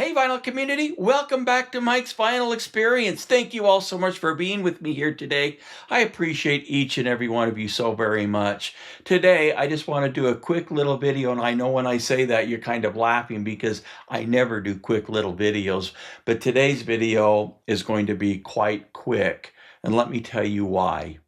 Hey, vinyl community, welcome back to Mike's Vinyl Experience. Thank you all so much for being with me here today. I appreciate each and every one of you so very much. Today, I just want to do a quick little video, and I know when I say that, you're kind of laughing because I never do quick little videos, but today's video is going to be quite quick, and let me tell you why.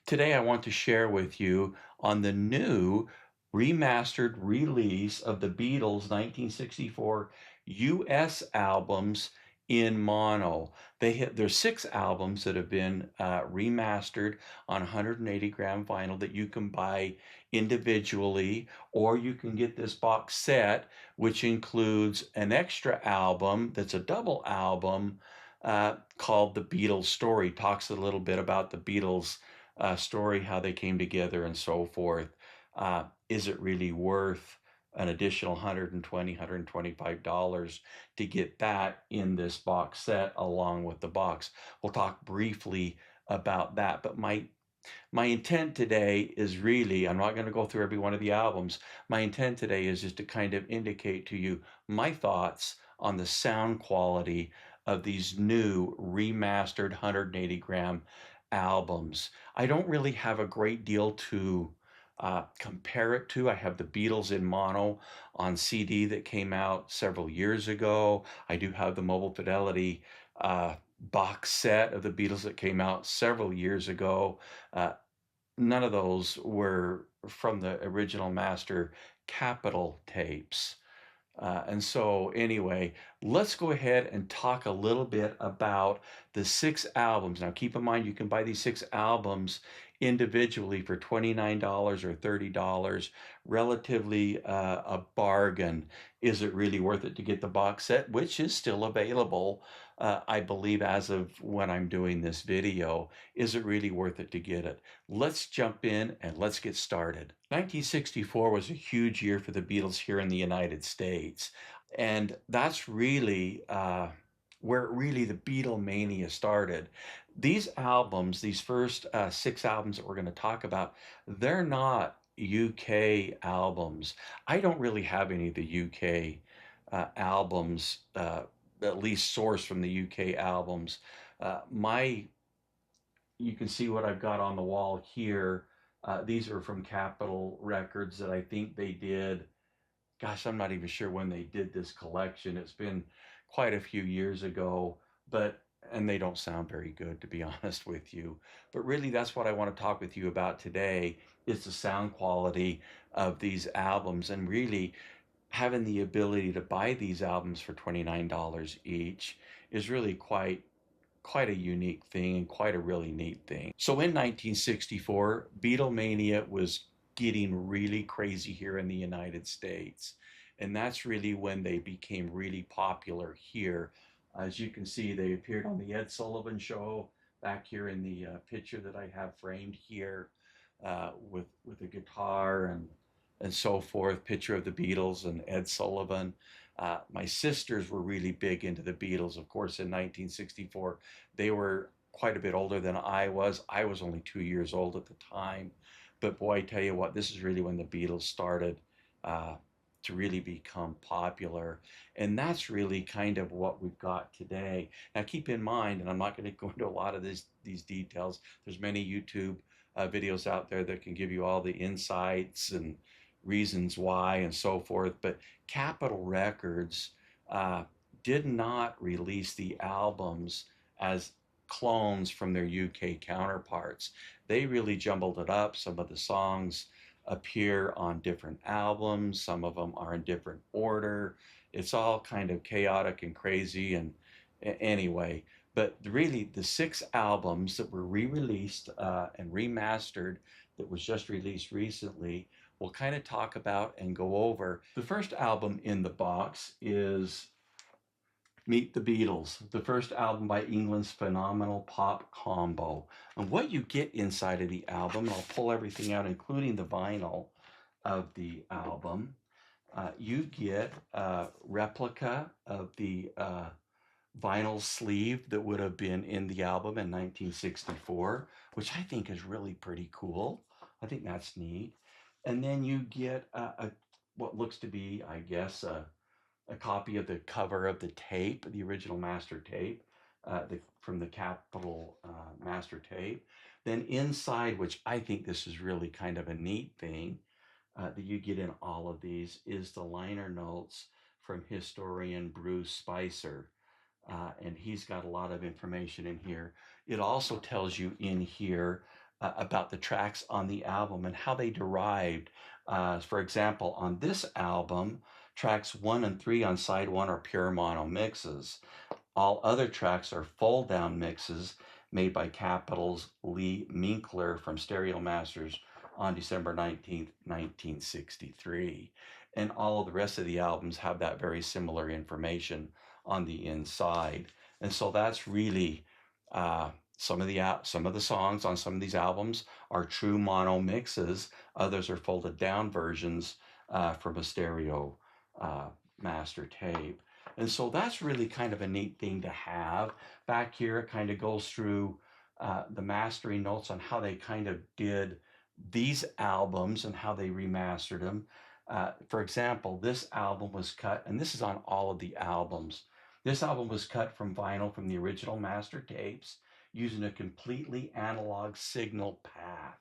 Today, I want to share with you on the new remastered release of the Beatles' 1964 US albums in mono. There's 6 albums that have been remastered on 180 gram vinyl that you can buy individually, or you can get this box set, which includes an extra album that's a double album called The Beatles Story. Talks a little bit about the Beatles story, how they came together and so forth. Is it really worth an additional $120, $125 to get that in this box set along with the box? We'll talk briefly about that, but my intent today is really, I'm not going to go through every one of the albums. My intent today is just to kind of indicate to you my thoughts on the sound quality of these new remastered 180 gram albums. I don't really have a great deal to compare it to. I have the Beatles in mono on CD that came out several years ago. I do have the Mobile Fidelity box set of the Beatles that came out several years ago. None of those were from the original master Capitol tapes. And so anyway, let's go ahead and talk a little bit about the 6 albums. Now keep in mind, you can buy these 6 albums individually for $29 or $30, relatively a bargain. Is it really worth it to get the box set, which is still available, I believe, as of when I'm doing this video? Is it really worth it to get it? Let's jump in and let's get started. 1964 was a huge year for the Beatles here in the United States. And that's really where really the Beatlemania started. These albums, these first 6 albums that we're going to talk about, they're not UK albums. I don't really have any of the UK albums, at least sourced from the UK albums. My You can see what I've got on the wall here. These are from Capitol Records that I think they did. Gosh, I'm not even sure when they did this collection. It's been quite a few years ago, and they don't sound very good, to be honest with you. But really, that's what I want to talk with you about today, is the sound quality of these albums, and really having the ability to buy these albums for $29 each is really quite a unique thing and quite a really neat thing. So in 1964, Beatlemania was getting really crazy here in the United States. And that's really when they became really popular here. As you can see, they appeared on the Ed Sullivan Show back here in the picture that I have framed here, with a guitar and so forth, picture of the Beatles and Ed Sullivan. My sisters were really big into the Beatles, of course, in 1964. They were quite a bit older than I was. I was only 2 years old at the time. But boy, I tell you what, this is really when the Beatles started to really become popular. And that's really kind of what we've got today. Now, keep in mind, and I'm not going to go into a lot of these details, there's many YouTube videos out there that can give you all the insights and reasons why and so forth. But Capitol Records did not release the albums as clones from their UK counterparts. They really jumbled it up. Some of the songs appear on different albums, some of them are in different order. It's all kind of chaotic and crazy. And anyway, but really the 6 albums that were re-released and remastered, that was just released recently, we'll kind of talk about and go over. The first album in the box is Meet the Beatles, the first album by England's phenomenal pop combo. And what you get inside of the album, and I'll pull everything out, including the vinyl of the album, you get a replica of the vinyl sleeve that would have been in the album in 1964, which I think is really pretty cool. I think that's neat. And then you get what looks to be, I guess, a copy of the cover of the tape, the original master tape, from the Capitol master tape. Then inside, which I think this is really kind of a neat thing that you get in all of these, is the liner notes from historian Bruce Spicer. And he's got a lot of information in here. It also tells you in here about the tracks on the album and how they derived. For example, on this album, tracks 1 and 3 on side 1 are pure mono mixes. All other tracks are fold down mixes made by Capitol's Lee Minkler from Stereo Masters on December 19th, 1963. And all of the rest of the albums have that very similar information on the inside. And so that's really some of the songs on some of these albums are true mono mixes. Others are folded down versions from a stereo master tape. And so that's really kind of a neat thing to have. Back here, it kind of goes through the mastering notes on how they kind of did these albums and how they remastered them. For example, this album was cut, and this is on all of the albums. This album was cut from vinyl from the original master tapes using a completely analog signal path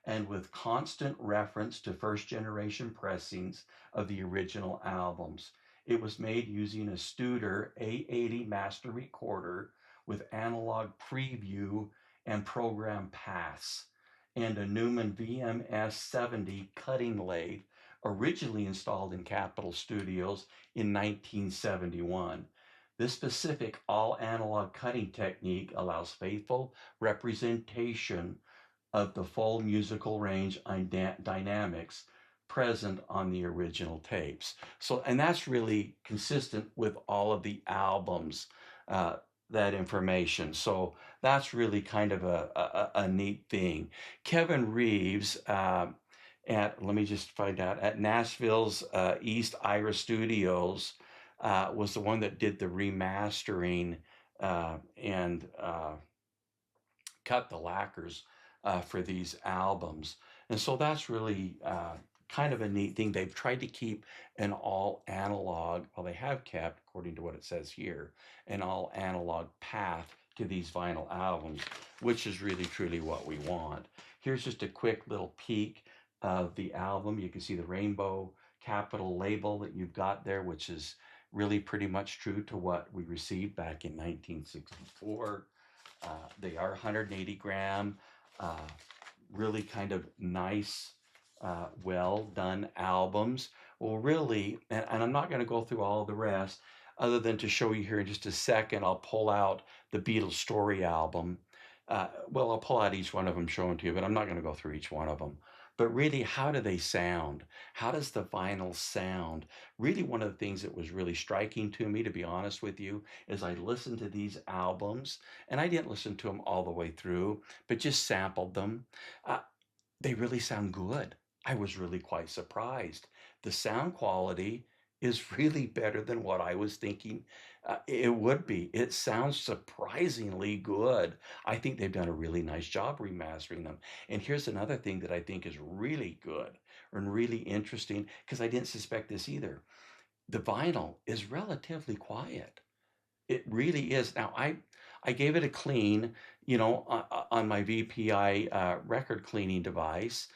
and with constant reference to first generation pressings of the original albums. It was made using a Studer A80 master recorder with analog preview and program paths, and a Neumann VMS-70 cutting lathe originally installed in Capitol Studios in 1971. This specific all-analog cutting technique allows faithful representation of the full musical range and dynamics present on the original tapes. So, and that's really consistent with all of the albums, that information. So that's really kind of a neat thing. Kevin Reeves, let me just find out, at Nashville's East Ira Studios, was the one that did the remastering and cut the lacquers for these albums. And so that's really kind of a neat thing. They've tried to keep an all analog, well, they have kept, according to what it says here, an all analog path to these vinyl albums, which is really truly what we want. Here's just a quick little peek of the album. You can see the rainbow Capitol label that you've got there, which is really pretty much true to what we received back in 1964. They are 180 gram, really kind of nice, well done albums. Well, really, and I'm not going to go through all of the rest, other than to show you here in just a second. I'll pull out the Beatles Story album. Well, I'll pull out each one of them, show them to you, but I'm not going to go through each one of them. But really, how do they sound? How does the vinyl sound? Really, one of the things that was really striking to me, to be honest with you, is I listened to these albums, and I didn't listen to them all the way through, but just sampled them. They really sound good. I was really quite surprised. The sound quality is really better than what I was thinking it would be. It sounds surprisingly good. I think they've done a really nice job remastering them. And here's another thing that I think is really good and really interesting, because I didn't suspect this either. The vinyl is relatively quiet. It really is. Now, I gave it a clean, on my VPI record cleaning device,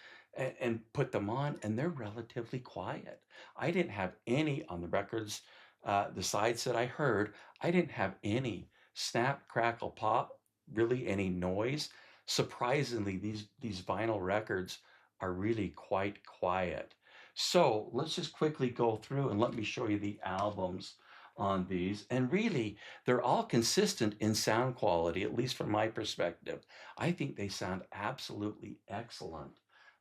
and put them on, and they're relatively quiet. I didn't have any on the records, the sides that I heard. I didn't have any snap, crackle, pop, really any noise. Surprisingly, these vinyl records are really quite quiet. So let's just quickly go through and let me show you the albums on these. And really, they're all consistent in sound quality, at least from my perspective. I think they sound absolutely excellent.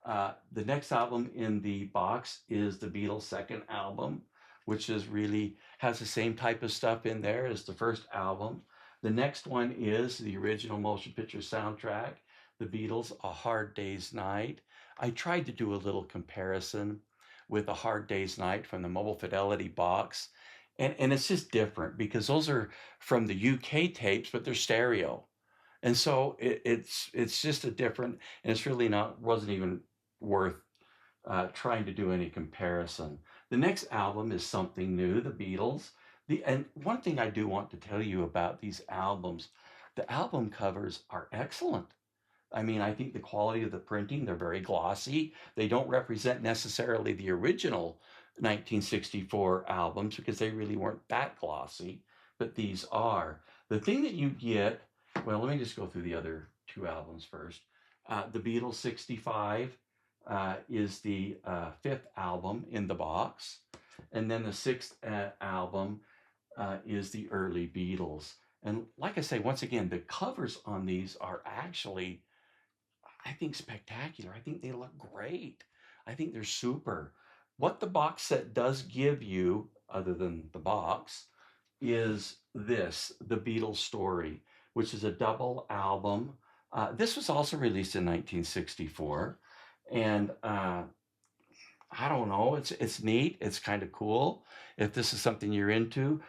The next album in the box is the Beatles' second album, which is really has the same type of stuff in there as the first album. The next one is the original motion picture soundtrack, the Beatles' A Hard Day's Night. I tried to do a little comparison with A Hard Day's Night from the Mobile Fidelity box. And it's just different because those are from the UK tapes, but they're stereo. And so it's just a different, and it's really wasn't even worth trying to do any comparison. The next album is something new, the Beatles. And one thing I do want to tell you about these albums, the album covers are excellent. I mean, I think the quality of the printing, they're very glossy. They don't represent necessarily the original 1964 albums because they really weren't that glossy, but these are. The thing that you get, well, let me just go through the other two albums first. The Beatles 65 is the fifth album in the box. And then the sixth album is the early Beatles. And like I say, once again, the covers on these are actually, I think, spectacular. I think they look great. I think they're super. What the box set does give you, other than the box, is this, The Beatles Story, which is a double album. This was also released in 1964. And I don't know, it's neat. It's kind of cool. If this is something you're into,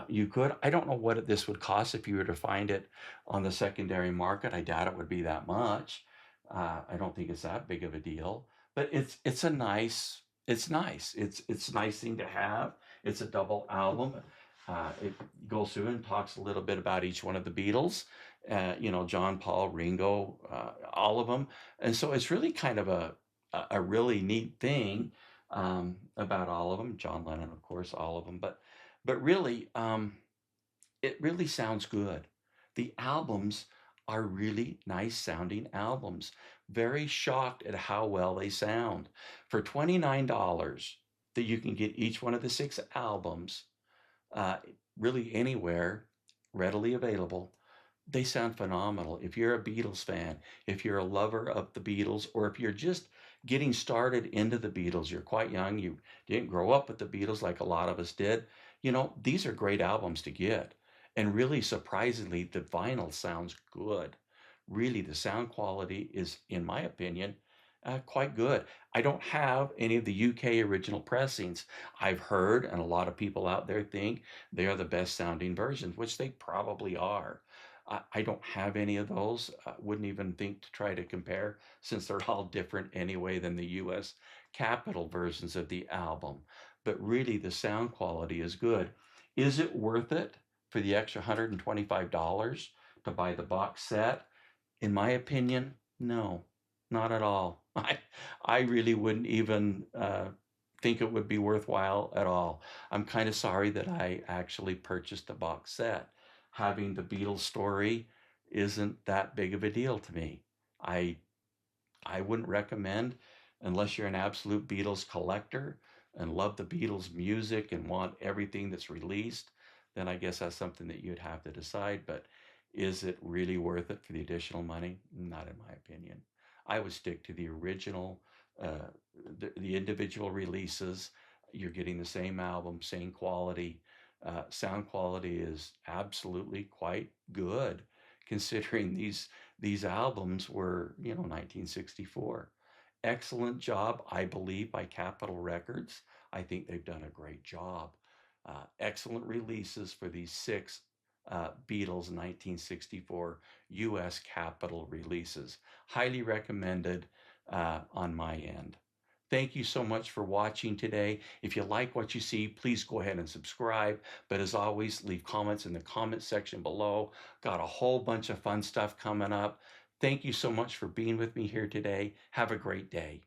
you could. I don't know what this would cost if you were to find it on the secondary market. I doubt it would be that much. I don't think it's that big of a deal, but it's a nice. It's nice. It's a nice thing to have. It's a double album. It goes through and talks a little bit about each one of the Beatles. John, Paul, Ringo, all of them, and so it's really kind of a really neat thing about all of them. John Lennon, of course, all of them, but really, it really sounds good. The albums are really nice sounding albums. Very shocked at how well they sound. For $29, that you can get each one of the six albums, uh, really anywhere, readily available. They sound phenomenal. If you're a Beatles fan, if you're a lover of the Beatles, or if you're just getting started into the Beatles, you're quite young, you didn't grow up with the Beatles like a lot of us did, these are great albums to get. And really surprisingly, the vinyl sounds good. Really, the sound quality is, in my opinion, quite good. I don't have any of the UK original pressings. I've heard, and a lot of people out there think they are the best sounding versions, which they probably are. I don't have any of those. Wouldn't even think to try to compare since they're all different anyway than the US Capitol versions of the album. But really, the sound quality is good. Is it worth it for the extra $125 to buy the box set? In my opinion, no, not at all. I really wouldn't even think it would be worthwhile at all. I'm kind of sorry that I actually purchased the box set. Having the Beatles story isn't that big of a deal to me. I I wouldn't recommend unless you're an absolute Beatles collector and love the Beatles music and want everything that's released, then I guess that's something that you'd have to decide. But is it really worth it for the additional money? Not in my opinion. I would stick to the original, uh, the individual releases. You're getting the same album, same quality. Sound quality is absolutely quite good considering these albums were, 1964. Excellent job, I believe, by Capitol Records. I think they've done a great job. Excellent releases for these six Beatles 1964 US Capitol releases. Highly recommended on my end. Thank you so much for watching today. If you like what you see, please go ahead and subscribe. But as always, leave comments in the comment section below. Got a whole bunch of fun stuff coming up. Thank you so much for being with me here today. Have a great day.